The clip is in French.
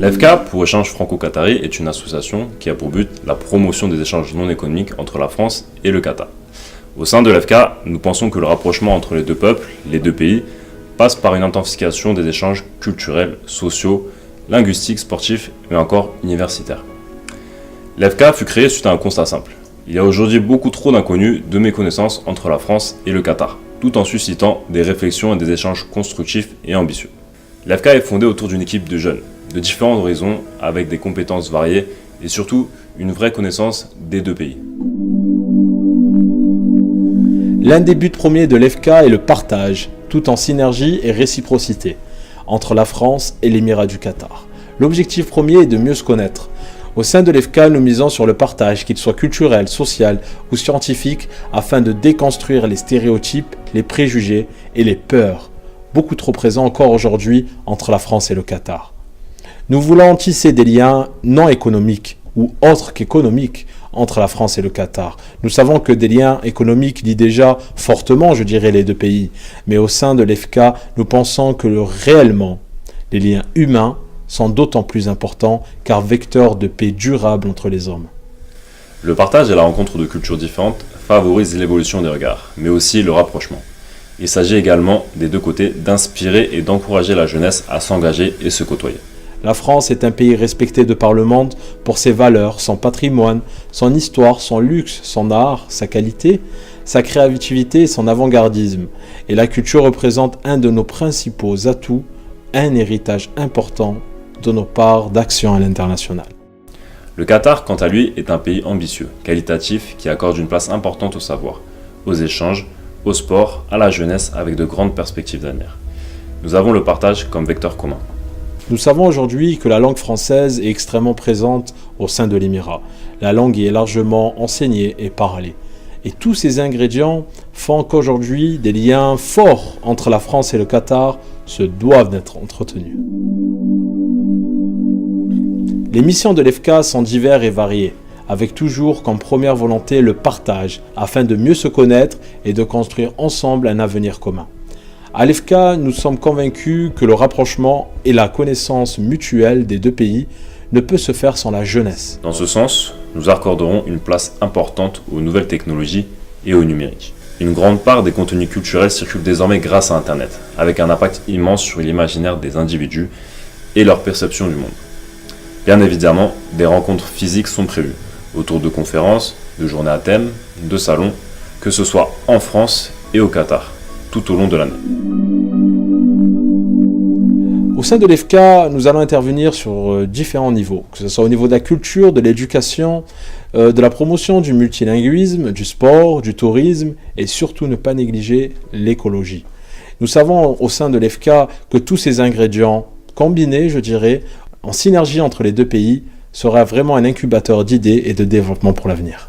L'EFCA, pour échanges franco-qatari, est une association qui a pour but la promotion des échanges non économiques entre la France et le Qatar. Au sein de l'EFCA, nous pensons que le rapprochement entre les deux peuples, les deux pays, passe par une intensification des échanges culturels, sociaux, linguistiques, sportifs, mais encore universitaires. L'EFCA fut créée suite à un constat simple. Il y a aujourd'hui beaucoup trop d'inconnus, de méconnaissances entre la France et le Qatar, tout en suscitant des réflexions et des échanges constructifs et ambitieux. L'EFCA est fondée autour d'une équipe de jeunes, de différents horizons, avec des compétences variées et surtout une vraie connaissance des deux pays. L'un des buts premiers de l'EFCA est le partage, tout en synergie et réciprocité, entre la France et l'Émirat du Qatar. L'objectif premier est de mieux se connaître. Au sein de l'EFCA, nous misons sur le partage, qu'il soit culturel, social ou scientifique, afin de déconstruire les stéréotypes, les préjugés et les peurs, beaucoup trop présents encore aujourd'hui entre la France et le Qatar. Nous voulons tisser des liens non économiques ou autres qu'économiques entre la France et le Qatar. Nous savons que des liens économiques lient déjà fortement, je dirais, les deux pays. Mais au sein de l'EFCA, nous pensons que réellement, les liens humains sont d'autant plus importants car vecteurs de paix durable entre les hommes. Le partage et la rencontre de cultures différentes favorisent l'évolution des regards, mais aussi le rapprochement. Il s'agit également, des deux côtés, d'inspirer et d'encourager la jeunesse à s'engager et se côtoyer. La France est un pays respecté de par le monde pour ses valeurs, son patrimoine, son histoire, son luxe, son art, sa qualité, sa créativité et son avant-gardisme. Et la culture représente un de nos principaux atouts, un héritage important de nos parts d'action à l'international. Le Qatar, quant à lui, est un pays ambitieux, qualitatif, qui accorde une place importante au savoir, aux échanges, au sport, à la jeunesse, avec de grandes perspectives d'avenir. Nous avons le partage comme vecteur commun. Nous savons aujourd'hui que la langue française est extrêmement présente au sein de l'Émirat. La langue y est largement enseignée et parlée. Et tous ces ingrédients font qu'aujourd'hui, des liens forts entre la France et le Qatar se doivent d'être entretenus. Les missions de l'EFCA sont diverses et variées, avec toujours comme première volonté le partage, afin de mieux se connaître et de construire ensemble un avenir commun. À l'EFCA, nous sommes convaincus que le rapprochement et la connaissance mutuelle des deux pays ne peut se faire sans la jeunesse. Dans ce sens, nous accorderons une place importante aux nouvelles technologies et au numérique. Une grande part des contenus culturels circulent désormais grâce à Internet, avec un impact immense sur l'imaginaire des individus et leur perception du monde. Bien évidemment, des rencontres physiques sont prévues, autour de conférences, de journées à thème, de salons, que ce soit en France et au Qatar, tout au long de l'année. Au sein de l'EFCA, nous allons intervenir sur différents niveaux, que ce soit au niveau de la culture, de l'éducation, de la promotion du multilinguisme, du sport, du tourisme et surtout ne pas négliger l'écologie. Nous savons au sein de l'EFCA que tous ces ingrédients combinés, je dirais, en synergie entre les deux pays, sera vraiment un incubateur d'idées et de développement pour l'avenir.